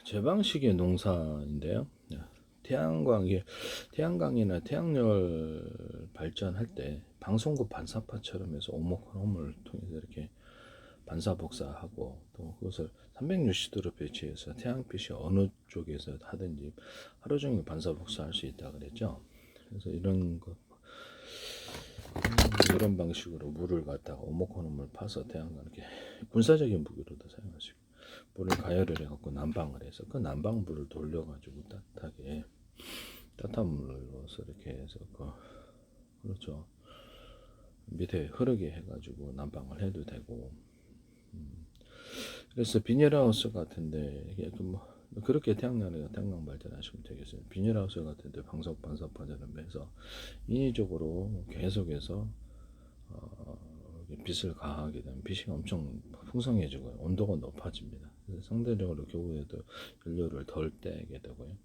제 방식의 농사인데요. 태양광이나 태양열 발전할 때 방송국 반사파처럼 해서 오목홈을 통해서 이렇게 반사 복사하고 또 그것을 360도로 배치해서 태양빛이 어느 쪽에서 하든지 하루 종일 반사 복사할 수 있다 그랬죠. 그래서 이런 방식으로 물을 갖다가 오목홈을 파서 태양광 이렇게 군사적인 무기로도 사용할 수 있고, 물을 가열을 해갖고 난방을 해서 그 난방불을 돌려가지고 따뜻한 물을 넣어서 이렇게 해서 그렇죠, 밑에 흐르게 해가지고 난방을 해도 되고. 그래서 비닐하우스 같은데 이게 그렇게 태양광 발전하시면 되겠어요. 비닐하우스 같은데 반사판전을 해서 인위적으로 계속해서 빛을 가하게 되면 빛이 엄청 풍성해지고요, 온도가 높아집니다. 그래서 상대적으로 겨울에도 연료를 덜 떼게 되고요.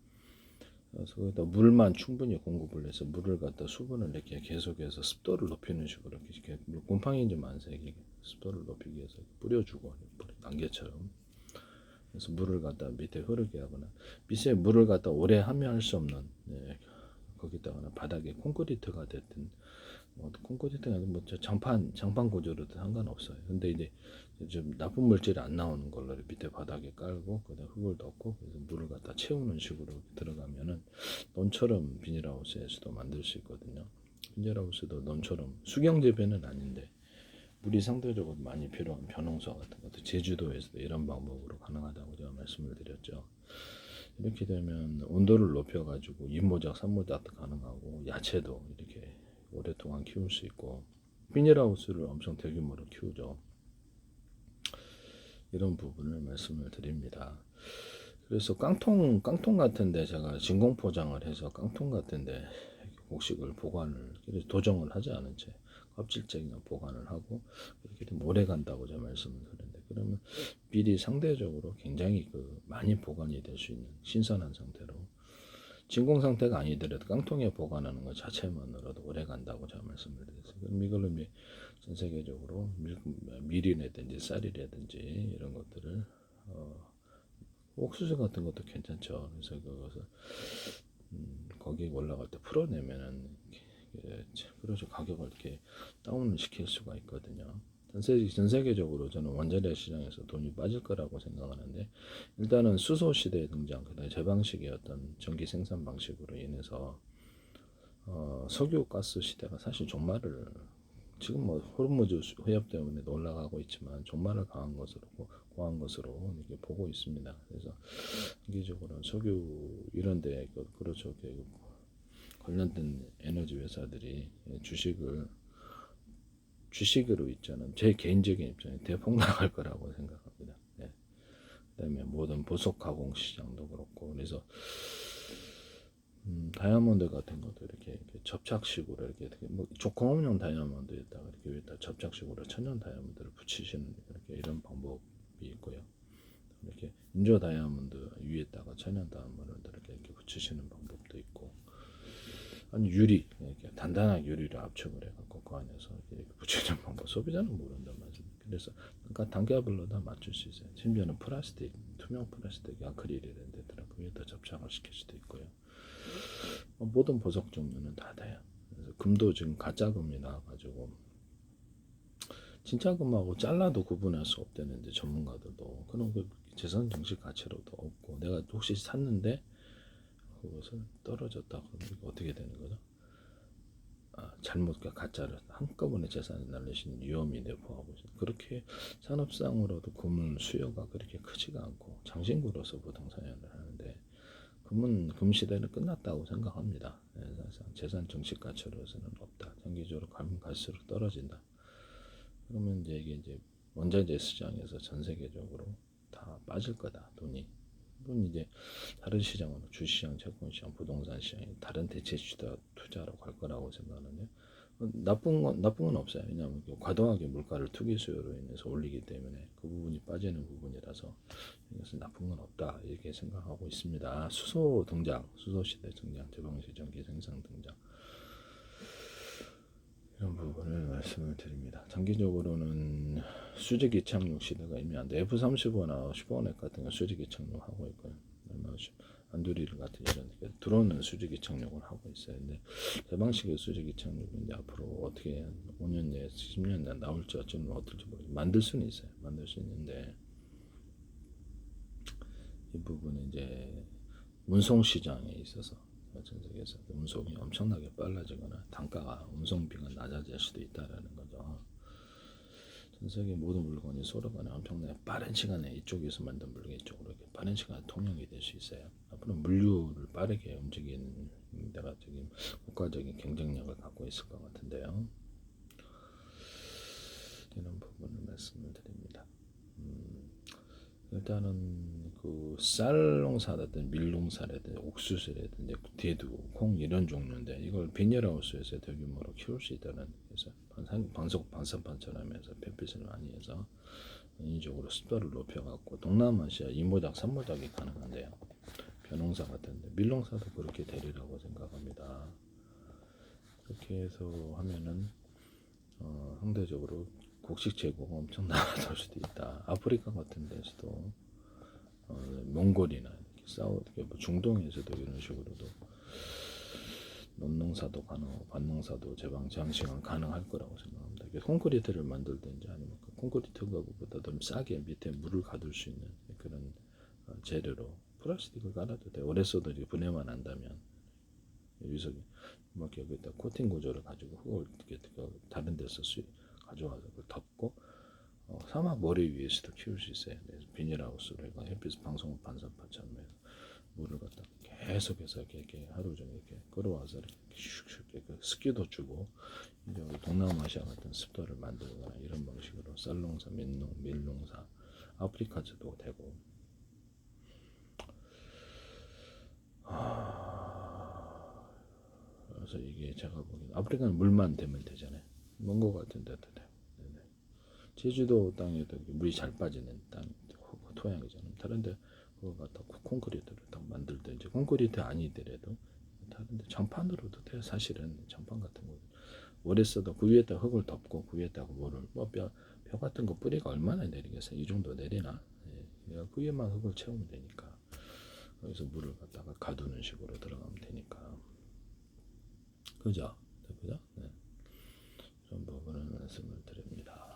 그래서 거기다 물만 충분히 공급을 해서 물을 갖다 수분을 이렇게 계속해서 습도를 높이는 식으로 이렇게 곰팡이인지 만세기 습도를 높이기 위해서 뿌려주고, 안개처럼. 그래서 물을 갖다 밑에 흐르게 하거나, 밑에 물을 갖다 오래 하면 할 수 없는, 거기다가 바닥에 콘크리트가 됐든 콘크리트가 장판 구조로도 상관없어요. 근데 이제 좀 나쁜 물질이 안 나오는 걸로 밑에 바닥에 깔고 그다음 흙을 넣고 그래서 물을 갖다 채우는 식으로 들어가면은 논처럼 비닐하우스에서도 만들 수 있거든요. 비닐하우스도 논처럼 수경 재배는 아닌데 물이 상대적으로 많이 필요한 벼농사 같은 것도 제주도에서도 이런 방법으로 가능하다고 제가 말씀을 드렸죠. 이렇게 되면 온도를 높여가지고 잎모작, 산모작도 가능하고 야채도 이렇게 오랫동안 키울 수 있고, 비닐하우스를 엄청 대규모로 키우죠. 이런 부분을 말씀을 드립니다. 그래서 깡통 같은데 제가 진공 포장을 해서 깡통 같은데 곡식을 보관을 도정을 하지 않은 채 껍질째 그냥 보관을 하고 이렇게 되면 오래 간다고 제가 말씀을 드렸는데, 그러면 밀이 상대적으로 굉장히 많이 보관이 될 수 있는 신선한 상태로, 진공 상태가 아니더라도 깡통에 보관하는 것 자체만으로도 오래 간다고 제가 말씀을 드렸어요. 그럼 이걸로 전 세계적으로 밀이라든지 쌀이라든지 이런 것들을 옥수수 같은 것도 괜찮죠. 그래서 그것을 거기에 올라갈 때 풀어내면은 그래서 가격을 이렇게 다운을 시킬 수가 있거든요. 전 세계적으로 저는 원자재 시장에서 돈이 빠질 거라고 생각하는데, 일단은 수소 시대의 등장, 그다음에 제방식의 어떤 전기 생산 방식으로 인해서 석유 가스 시대가 사실 종말을, 지금 호르무즈 해협 때문에 올라가고 있지만 종말을 고한 것으로 이렇게 보고 있습니다. 그래서 단기적으로 석유 이런데 그렇죠, 관련된 에너지 회사들이 주식으로 있잖아요. 제 개인적인 입장에 대폭 나갈 거라고 생각합니다. 네. 그다음에 모든 보석 가공 시장도 그렇고, 그래서 다이아몬드 같은 것도 이렇게 접착식으로 이렇게 조공업용 다이아몬드에다가 이렇게 위에다 접착식으로 천연 다이아몬드를 붙이시는 이런 방법이 있고요. 이렇게 인조 다이아몬드 위에다가 천연 다이아몬드를 이렇게 붙이시는 방법도 있고, 아니 이렇게 단단한 유리를 압축을 해갖고 그 안에서 이렇게 붙이는 방법, 소비자는 모른단 말이죠. 그래서 단계별로 다 맞출 수 있어요. 심지어는 투명 플라스틱, 아크릴이라는 데다가 위에다 접착을 시킬 수도 있고요. 모든 보석 종류는 다 돼요. 그래서 금도 지금 가짜 금이 나와가지고 진짜 금하고 잘라도 구분할 수 없다는데, 전문가들도 그런 재산 정식 가치로도 없고, 내가 혹시 샀는데 그것을 떨어졌다 그러면 이게 어떻게 되는 거죠? 가짜를 한꺼번에 재산을 날리시는 위험이 내포하고 있어요. 그렇게 산업상으로도 금은 수요가 그렇게 크지가 않고 장신구로서 보통 사용을 하는데, 금 시대는 끝났다고 생각합니다. 재산 정식 가치로서는 없다. 장기적으로 가면 갈수록 떨어진다. 그러면 이게 원자재 시장에서 전 세계적으로 다 빠질 거다, 돈이. 물론 이제 다른 시장은 주시장, 채권시장, 부동산 시장이 다른 대체 투자로 갈 거라고 생각하는데, 나쁜 건 없어요. 왜냐하면 과도하게 물가를 투기 수요로 인해서 올리기 때문에 그 부분이 빠지는 부분이라서 이것은 나쁜 건 없다 이렇게 생각하고 있습니다. 수소 시대 등장, 제방식 전기 생산 등장, 이런 부분을 말씀을 드립니다. 장기적으로는 수직이 착륙 시대가 이미 안 돼. F-35나 슈퍼호넷 같은 거 수직이 착륙하고 있고요. 안두리를 같은 이런 들어오는 수직이 착륙을 하고 있어요. 근데 제 방식의 수직이 착륙은 이제 앞으로 어떻게 5년 내에 10년 내에 나올지 어쩌면 어떨지 모르겠어요. 만들 수는 있어요. 만들 수 있는데 이 부분은 이제 운송 시장에 있어서 전 세계에서 운송이 엄청나게 빨라지거나 단가가 운송비가 낮아질 수도 있다라는 거죠. 전 세계 모든 물건이 서로 간에 엄청나게 빠른 시간에 이쪽에서 만든 물건이 이쪽으로 이렇게 빠른 시간에 통용이 될 수 있어요. 앞으로 물류를 빠르게 움직이는 데가 지금 국가적인 경쟁력을 갖고 있을 것 같은데요. 이런 부분을 말씀을 드립니다. 일단은 그 쌀 농사라든 밀농사라든 옥수수라든 대두, 콩 이런 종류인데 이걸 비닐하우스에서 대규모로 키울 수 있다는 그래서 반석반처럼 해서 햇빛을 많이 해서 인위적으로 습도를 높여갖고 동남아시아 2모작, 3모작이 가능한데요. 벼농사 같은데 밀농사도 그렇게 되리라고 생각합니다. 그렇게 해서 하면은 상대적으로 곡식 재고가 엄청 나아질 수도 있다. 아프리카 같은 데서도 몽골이나 사우디, 뭐 중동에서도 이런 식으로도 논농사도 가능하고 밭농사도 장시간 가능할 거라고 생각합니다. 콘크리트를 만들든지 아니면 콘크리트가 보다 좀 싸게 밑에 물을 가둘 수 있는 그런 재료로 플라스틱을 깔아도 돼. 오래 써도 분해만 한다면 여기서 막 여기다 코팅 구조를 가지고 흙을 다른 데서 가져와서 그걸 덮고 사막 머리 위에서도 키울 수 있어요. 그래서 비닐하우스로 해서 햇빛 방송 반사판처럼 해서 물을 갖다 계속해서 이렇게 하루 종일 이렇게 끌어와서 이렇게 슉슉 이렇게 습기도 주고 이제 우리 동남아시아 같은 습도를 만들거나 이런 방식으로 쌀농사, 밀농사, 아프리카에서도 되고. 그래서 이게 제가 보기엔 아프리카는 물만 되면 되잖아요. 몽고 같은 데도 돼요. 제주도 땅에도 물이 잘 빠지는 땅 토양이잖아요. 다른데 그거 갖다 콘크리트를 딱 만들든지 콘크리트 아니더라도 다른데 장판으로도 돼. 사실은 장판 같은 거 오래 써도 그 위에다 흙을 덮고 그 위에다가 뭐를 벼 같은 거 뿌리가 얼마나 내리겠어요? 이 정도 내리나? 예. 그 위에만 흙을 채우면 되니까 거기서 물을 갖다가 가두는 식으로 들어가면 되니까 그죠? 그죠? 네. 그런 부분을 말씀을 드립니다.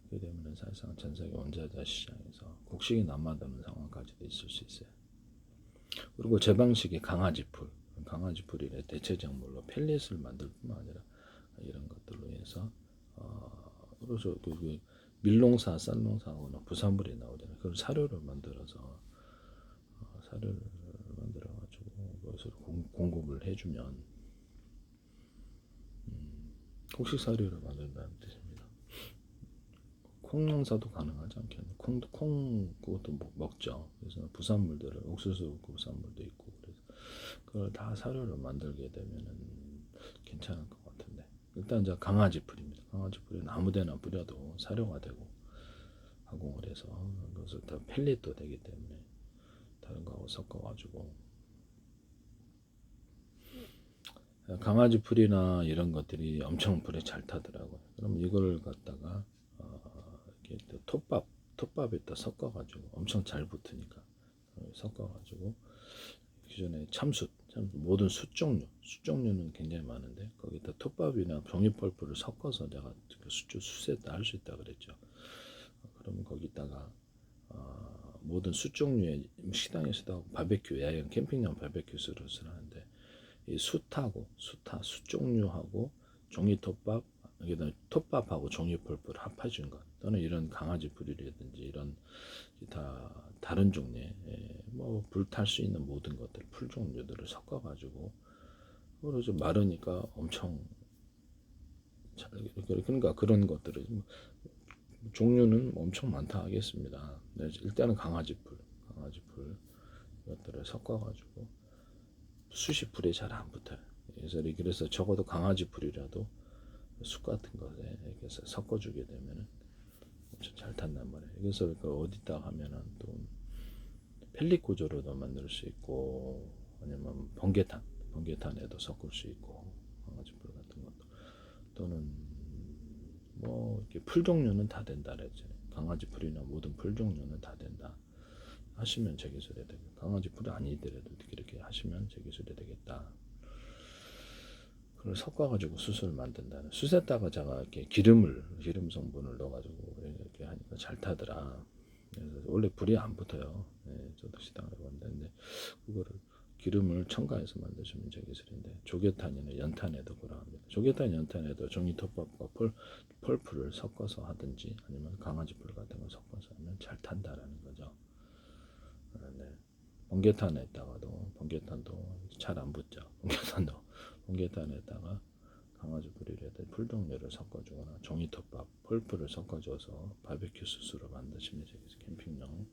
그렇게 되면 사실상 전 세계 원자재 시장에서 곡식이 남아도는 상황까지도 있을 수 있어요. 그리고 제 방식이 강아지풀이래 대체작물로 펠릿을 만들 뿐만 아니라 이런 것들로 해서 그래서 그 밀농사, 쌀농사하고는 부산물이 나오잖아요. 그걸 사료를 만들어서 사료를 만들어가지고 그것을 공급을 해주면 곡식 사료를 만든다는 뜻입니다. 콩 농사도 가능하지 않겠나? 콩 그것도 먹죠. 그래서 부산물들을 옥수수 부산물도 있고 그래서 그걸 다 사료를 만들게 되면은 괜찮을 것 같은데 일단 이제 강아지 풀입니다. 강아지 풀은 아무데나 뿌려도 사료가 되고 가공을 해서 그것을 다 펠릿도 되기 때문에 다른 거하고 섞어가지고 강아지 풀이나 이런 것들이 엄청 불에 잘 타더라고요. 그럼 이걸 갖다가 이렇게 톱밥에다 섞어가지고 엄청 잘 붙으니까 섞어가지고 기존에 참숯 모든 숯 종류는 굉장히 많은데 거기다 톱밥이나 종이펄프를 섞어서 제가 숯에다 할 수 있다 그랬죠. 그러면 거기다가 모든 숯 종류의 식당에서도 하고 바베큐 야영 캠핑용 바베큐 숯을 하는데 이 숯 종류하고 종이톱밥 여기다 톱밥하고 종이펄프를 합해준 것 또는 이런 강아지 풀이라든지 이런 다른 종류의 뭐 불탈 수 있는 모든 것들 풀 종류들을 섞어가지고 그리고 좀 마르니까 엄청 그러니까 그런 것들을 종류는 엄청 많다 하겠습니다. 네, 일단은 강아지 풀 이것들을 섞어가지고 숯이 불에 잘 안 붙어요. 그래서 적어도 강아지 풀이라도 숯 같은 것에 이렇게 섞어주게 되면은 엄청 잘 탄단 말이에요. 그래서 어디다 하면은 또 펠릿 구조로도 만들 수 있고 아니면 번개탄에도 섞을 수 있고 강아지 풀 같은 것도 또는 뭐 이렇게 풀 종류는 다 된다 그랬잖아요. 강아지 풀이나 모든 풀 종류는 다 된다. 하시면 제 기술이 되고 강아지 풀이 아니더라도 이렇게 하시면 제 기술이 되겠다. 그걸 섞어가지고 숯을 만든다는. 숯에다가 제가 이렇게 기름 성분을 넣어가지고 이렇게 하니까 잘 타더라. 그래서 원래 불이 안 붙어요. 네, 저도 시장을 해봤는데 그거를 기름을 첨가해서 만드시면 제 기술인데 조개탄이나 연탄에도 그러합니다. 조개탄, 연탄에도 종이톱밥과 펄프를 섞어서 하든지 아니면 강아지 풀 같은 거 섞어서 하면 잘 탄다라는 거죠. 네. 번개탄도 잘 안 붙죠. 번개탄에다가 강아지 풀이라든지 풀 종류를 섞어주거나 종이톱밥, 펄프를 섞어줘서 바베큐 소스로 만드시면 되겠어요. 캠핑용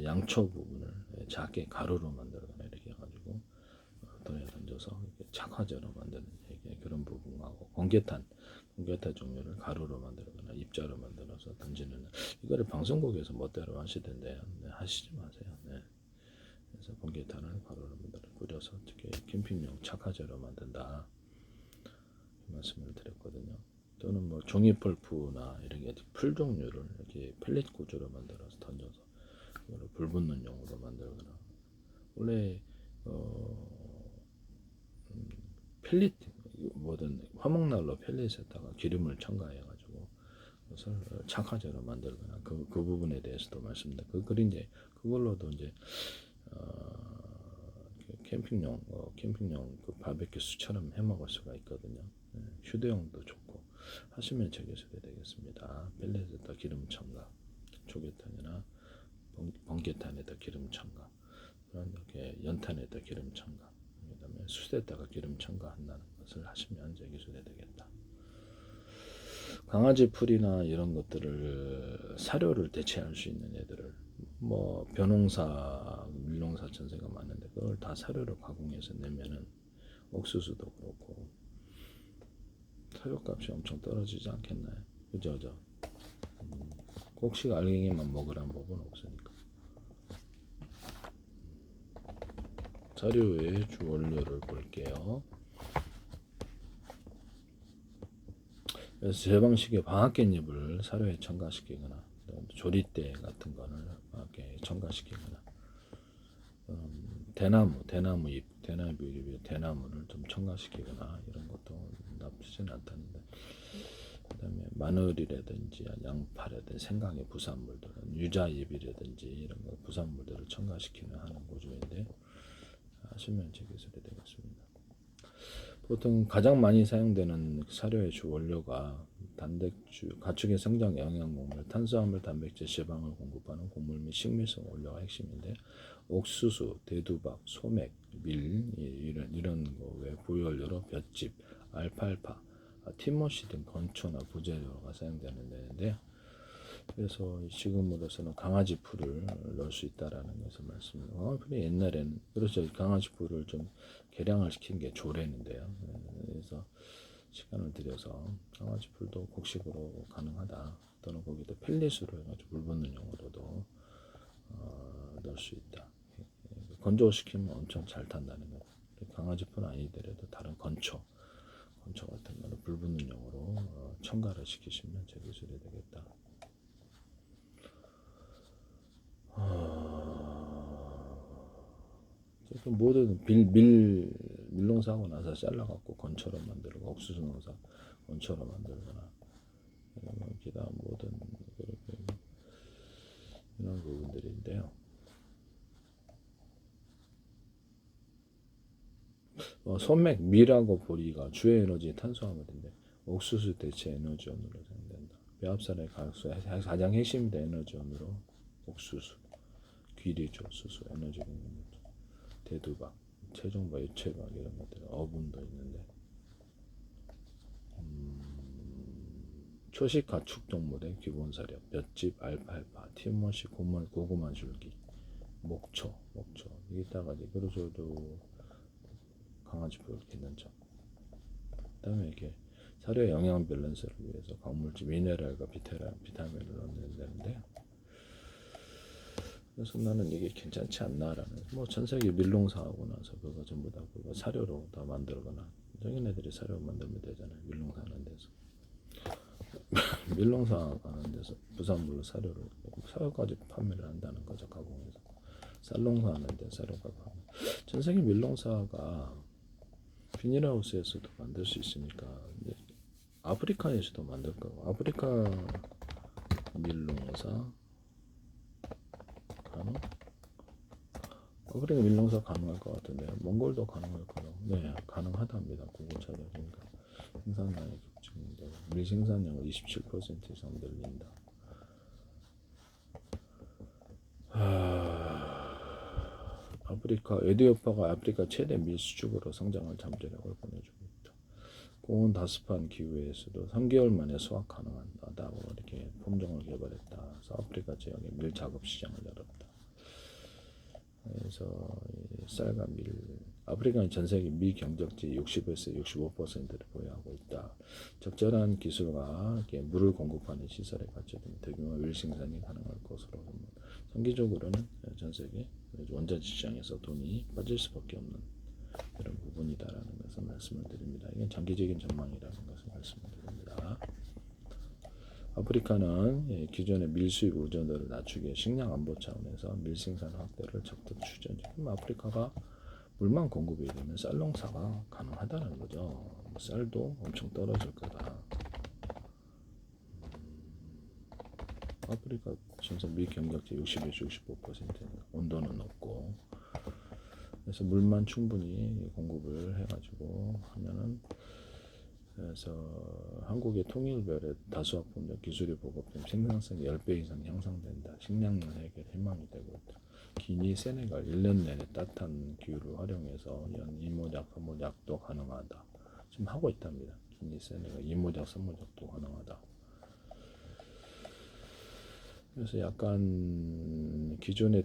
양초 부분을 작게 가루로 만들거나 이렇게 해가지고 돈에 던져서 이렇게 착화제로 만드는 그런 부분하고 번개탄 종류를 가루로 만들거나 입자로 만들어서 던지는 이거를 방송국에서 멋대로 하시던데요. 네, 하시지 마세요. 네. 그래서 번개탄을 가루로 만들어 뿌려서 특히 캠핑용 착화제로 만든다 이 말씀을 드렸거든요. 또는 뭐 종이펄프나 이런 게 풀 종류를 이렇게 펠릿 구조로 만들어서 던져서 이거를 불 붙는 용으로 만들거나 원래 펠릿 뭐든 화목난로 펠릿에다가 기름을 첨가해가지고 그것을 착화제로 만들거나 그 부분에 대해서도 말씀드립니다. 이제 그걸로도 이제 캠핑용 그 바베큐 수처럼 해 먹을 수가 있거든요. 네, 휴대용도 좋고 하시면 제 기술이 되겠습니다. 펠렛에다 기름 첨가, 조개탄이나 번개탄에다 기름 첨가, 그런 이렇게 연탄에다 기름 첨가, 그다음에 숯에다가 기름 첨가한다는 것을 하시면 제 기술이 되겠다. 강아지 풀이나 이런 것들을 사료를 대체할 수 있는 애들을 뭐 벼농사, 밀농사 전세가 많은데 그걸 다 사료로 가공해서 내면은 옥수수도 그렇고 사료값이 엄청 떨어지지 않겠나요? 그죠? 꼭식 알갱이만 먹으라는 법은 없으니까. 사료의 주 원료를 볼게요. 그래서 제 방식의 방앗깻잎을 사료에 첨가시키거나 조리대 같은 거를 이렇게 첨가시키거나 대나무 잎, 대나무를 좀 첨가시키거나 이런 것도 나쁘진 않다는데 그다음에 마늘이라든지 양파라든지 생강의 부산물들은 유자잎이라든지 이런 거 부산물들을 첨가시키는 하는 구조인데 하시면 제 기술이 되겠습니다. 보통 가장 많이 사용되는 사료의 주 원료가 단백질, 가축의 성장 영양곡물, 탄수화물, 단백질, 지방을 공급하는 곡물 및 식물성 원료가 핵심인데 옥수수, 대두박, 소맥, 밀 이런 거 외 부유원료로 볏짚, 알팔파, 티모시 등 건초나 부재료가 사용되는데 그래서 지금으로서는 강아지 풀을 넣을 수 있다라는 것을 말씀드립니다. 강아지 풀이 옛날에는 그렇죠. 강아지 풀을 좀 개량을 시킨 게 조례인데요. 그래서 시간을 들여서 강아지 풀도 곡식으로 가능하다. 또는 거기도 펠릿으로 해가지고 물 붓는 용으로도 넣을 수 있다. 건조시키면 엄청 잘 탄다는 거. 강아지 풀 아니더라도 다른 건초 같은 거를 불 붓는 용으로 첨가를 시키시면 제 기술이 되겠다. 모든 밀농사하고 나서 잘라갖고 건초로 만들고 옥수수 농사 건초로 만들거나 기타 모든 이런 부분들인데요. 소맥, 밀하고 보리가 주요 에너지 탄수화물인데 옥수수 대체 에너지원으로 사용된다. 벼압산의 가장 핵심이다. 에너지원으로 옥수수, 귀리조, 수수 에너지 공급. 대두박, 최종박, 유채박 이런 것들 어분도 있는데 초식 가축 동물의 기본 사료 볏짚, 알팔파, 티모시, 고구마 줄기, 목초 이따가 이제 그러저도 강아지 풀 괜찮죠. 그다음에 이렇게 사료 영양 밸런스를 위해서 광물질 미네랄과 비타민을 넣는 데인데 그래서 나는 이게 괜찮지 않나라는 뭐 전세계 밀농사하고 나서 그거 전부 다 그거 사료로 다 만들거나 자기네들이 사료 만들면 되잖아요. 밀농사 하는 데서 밀농사 하는데 데서 부산물로 사료까지 판매를 한다는 거죠. 가공해서 쌀농사 하는데 사료가 전 세계 밀농사가 비닐하우스에서도 만들 수 있으니까 아프리카에서도 만들 거고 아프리카 밀농사 가능? 아프리카 밀농사 가능할 것 같은데 몽골도 가능할 거라고. 네, 가능하답니다. 구글 찾아보니까 생산량이 지금 밀 생산량을 27% 이상 늘린다. 아프리카 에디오피아가 아프리카 최대 밀 수출국으로 성장할 잠재력을 보내주고 있다. 고온 다습한 기후에서도 3개월 만에 수확 가능하다고 이렇게 품종을 개발했다. 그래서 아프리카 지역에 밀 작업 시장을 열었다. 그래서 쌀과 밀, 아프리카는 전 세계 밀 경작지 60에서 65%를 보유하고 있다. 적절한 기술과 물을 공급하는 시설에 갖춰진 대규모 밀 생산이 가능할 것으로 장기적으로는 전 세계 원자재 시장에서 돈이 빠질 수밖에 없는 그런 부분이다라는 것을 말씀을 드립니다. 이건 장기적인 전망이라는 것을 말씀을 드립니다. 아프리카는 기존의 밀 수입 의존도를 낮추기 위해 식량 안보 차원에서 밀 생산 확대를 적극 추진 중. 아프리카가 물만 공급이 되면 쌀 농사가 가능하다는 거죠. 쌀도 엄청 떨어질 거다. 아프리카 전선 밀 경작지 60에서 65%, 온도는 높고, 그래서 물만 충분히 공급을 해가지고 하면은, 그래서 한국의 통일별의 다수학 품종 기술이 보급된 생산성이 10배 이상 향상된다. 식량난 해결 희망이 되고 있다. 기니, 세네갈 1년 내내 따뜻한 기후를 활용해서 연 이모작, 선모작도 가능하다. 지금 하고 있답니다. 기니, 세네갈 이모작, 선모작도 가능하다. 그래서 약간 기존에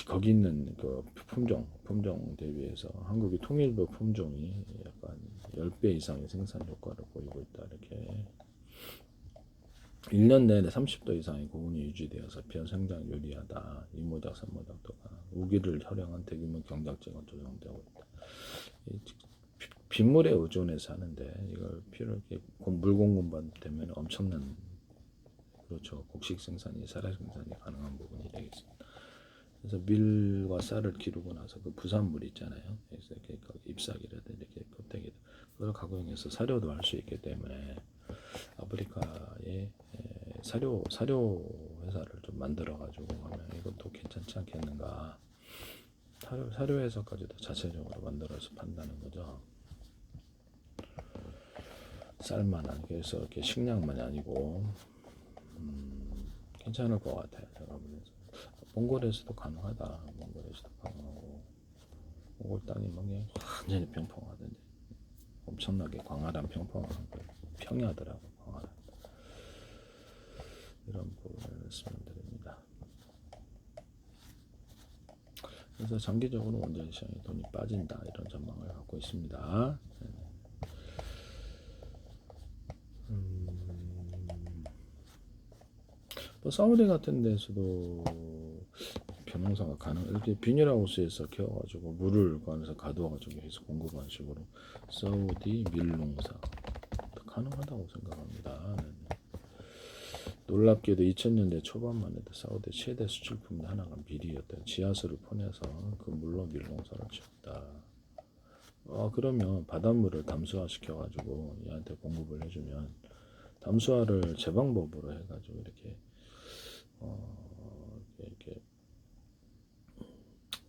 거기 있는 그 품종 대비해서 한국의 통일부 품종이 약간 10배 이상의 생산 효과를 보이고 있다. 이렇게 1년 내내 30도 이상의 고온이 유지되어서 비어생장 유리하다. 이모작, 선모작도가 우기를 활용한 대규모 경작지가 조성되고 있다. 빗물에 의존해서 하는데 이걸 물 공급만 되면 엄청난 그렇죠. 곡식 생산이 쌀 생산이 가능한 부분이 되겠습니다. 그래서 밀과 쌀을 기르고 나서 그 부산물 있잖아요. 그래서 이렇게 잎사귀라든지 이렇게 껍데기 그걸 가공해서 사료도 할 수 있기 때문에 아프리카에 사료 회사를 좀 만들어 가지고 하면 이것도 괜찮지 않겠는가. 사료 회사까지도 자체적으로 만들어서 판다는 거죠. 쌀만 아니고 그래서 이렇게 식량만이 아니고. 괜찮을 것 같아요. 제가 보면서 몽골에서도 가능하다. 몽골에서도 가능하고 몽골 땅이 막 완전히 평평하던데 엄청나게 광활한 평평한 걸 평야더라고. 광활한 이런 부분을 말씀드립니다. 그래서 장기적으로 원자재 시장에 돈이 빠진다 이런 전망을 갖고 있습니다. 또 사우디 같은 데서도 벼농사가 가능. 이렇게 비닐하우스에서 키워가지고 물을 그 안에서 가둬가지고 해서 공급하는 식으로 사우디 밀농사 가능하다고 생각합니다. 놀랍게도 2000년대 초반만 해도 사우디 최대 수출품 하나가 밀이었던 지하수를 퍼내서 그 물로 밀농사를 지었다. 그러면 바닷물을 담수화시켜가지고 얘한테 공급을 해주면 담수화를 제 방법으로 해가지고 이렇게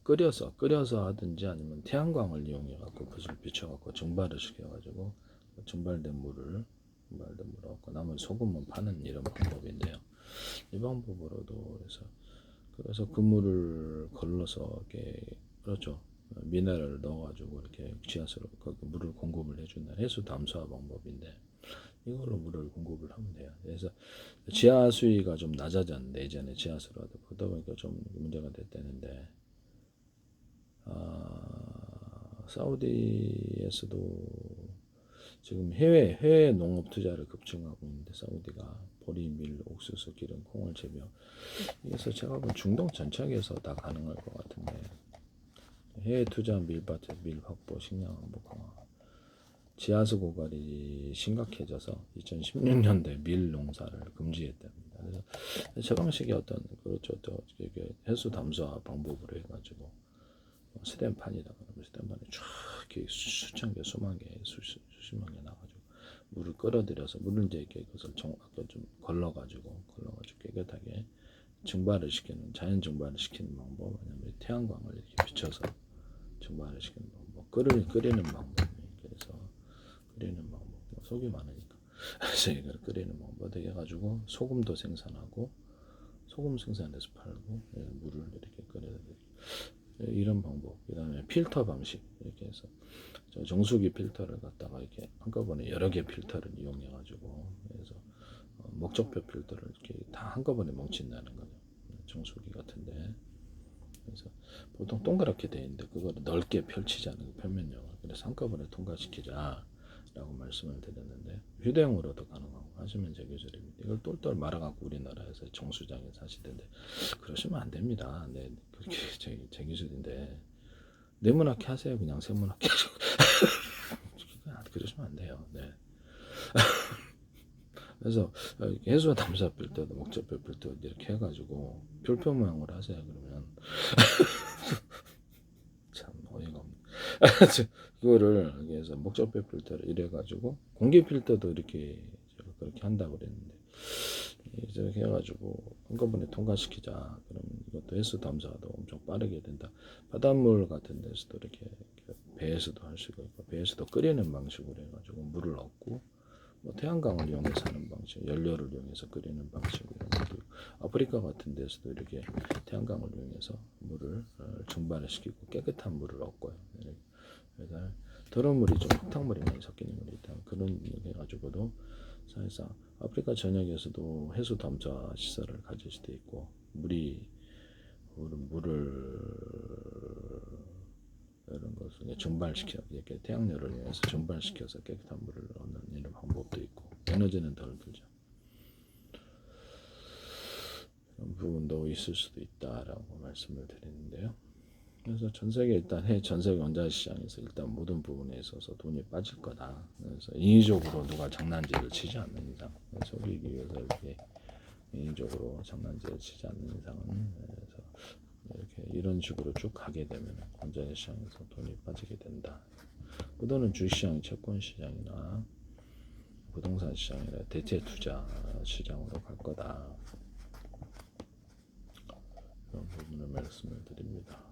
끓여서 하든지 아니면 태양광을 이용해 갖고 붓을 비춰 갖고 증발을 시켜 가지고 증발된 물을 얻고 남은 소금은 파는 이런 방법인데요. 이 방법으로도 그래서 그 물을 걸러서 이렇게 그렇죠. 미네랄을 넣어 가지고 이렇게 지하수로 그 물을 공급을 해준다. 해수 담수화 방법인데 이걸로 물을 공급을 하면 돼요. 그래서 지하 수위가 좀 낮아졌는데 예전에 지하수로 하다 그러다 보니까 좀 문제가 됐다는데 사우디에서도 지금 해외 농업 투자를 급증하고 있는데 사우디가 보리, 밀, 옥수수, 기름, 콩을 재배하고 그래서 제가 본 중동 전체에서 다 가능할 것 같은데 해외 투자 밀밭에 밀 확보, 식량 안보 강화 지하수 고갈이 심각해져서 2016년도에 밀 농사를 금지했답니다. 그래서 저 방식이 어떤 그렇죠. 또 이게 해수 담수화 방법으로 해가지고 스탠판이다 그러면 스탠판에 쫙 이렇게 수천 개, 수만 개, 수십만 개 나가지고 물을 끌어들여서 물을 이제 이렇게 그것을 좀 걸러가지고 깨끗하게 증발을 시키는 자연 증발을 시키는 방법, 아니면 태양광을 이렇게 비춰서 증발을 시키는 방법, 끓이는 방법, 그래서 끓이는 방법, 속이 많으니까 그래서 이걸 끓이는 방법 어떻게 해가지고 소금도 생산하고 소금 생산해서 팔고 물을 이렇게 끓여서 이런 방법, 그다음에 필터 방식 이렇게 해서 정수기 필터를 갖다가 이렇게 한꺼번에 여러 개 필터를 이용해 가지고 그래서 목적표 필터를 이렇게 다 한꺼번에 뭉친다는 거죠. 정수기 같은데 그래서 보통 동그랗게 돼 있는데 그거를 넓게 펼치자는 표면력을 그래서 한꺼번에 통과시키자라고 말씀을 드렸는데 휴대용으로도 가능하고 하시면 제 기술입니다. 이걸 똘똘 말아갖고 우리나라에서 정수장에 사시던데 그러시면 안 됩니다. 네, 그렇게 제 기술인데 네모나게 하세요. 그냥 세모나게 그러시면 안 돼요. 네. 그래서 해수와 담수화 필터도 목적표 필터 이렇게 해가지고 별표 모양으로 하세요. 그러면 참 어이가 없네. 그거를 그래서 목적표 필터를 이래가지고 공기 필터도 이렇게 그렇게 한다고 그랬는데 이렇게 해가지고 한꺼번에 통과시키자. 그럼 이것도 해수 담수화도 엄청 빠르게 된다. 바닷물 같은 데서도 이렇게 배에서도 할 수가 있고 배에서도 끓이는 방식으로 해가지고 물을 얻고 뭐 태양광을 이용해서 하는 방식, 연료를 이용해서 끓이는 방식 이런 것도 있고 아프리카 같은 데서도 이렇게 태양광을 이용해서 물을 증발을 시키고 깨끗한 물을 얻고요. 그래서 더러운 물이 좀 흙탕물이 많이 섞이는 물이 있다. 그런 일 해가지고도 사실상 아프리카 전역에서도 해수 담수화 시설을 가질 수도 있고 물을 이런 것을 증발시켜 이렇게 태양열을 이용해서 증발시켜서 깨끗한 물을 얻는 이런 방법도 있고 에너지는 덜 들죠. 그런 부분도 있을 수도 있다라고 말씀을 드리는데요. 그래서 전 세계 일단 전 세계 원자재 시장에서 일단 모든 부분에 있어서 돈이 빠질 거다. 그래서 인위적으로 누가 장난질을 치지 않는 이상, 속이기 위해서 이렇게 인위적으로 장난질을 치지 않는 이상은 그래서 이렇게 이런 식으로 쭉 가게 되면 원자재 시장에서 돈이 빠지게 된다. 그 돈은 주식시장, 채권시장이나 부동산 시장이나 대체 투자 시장으로 갈 거다. 그런 부분을 말씀을 드립니다.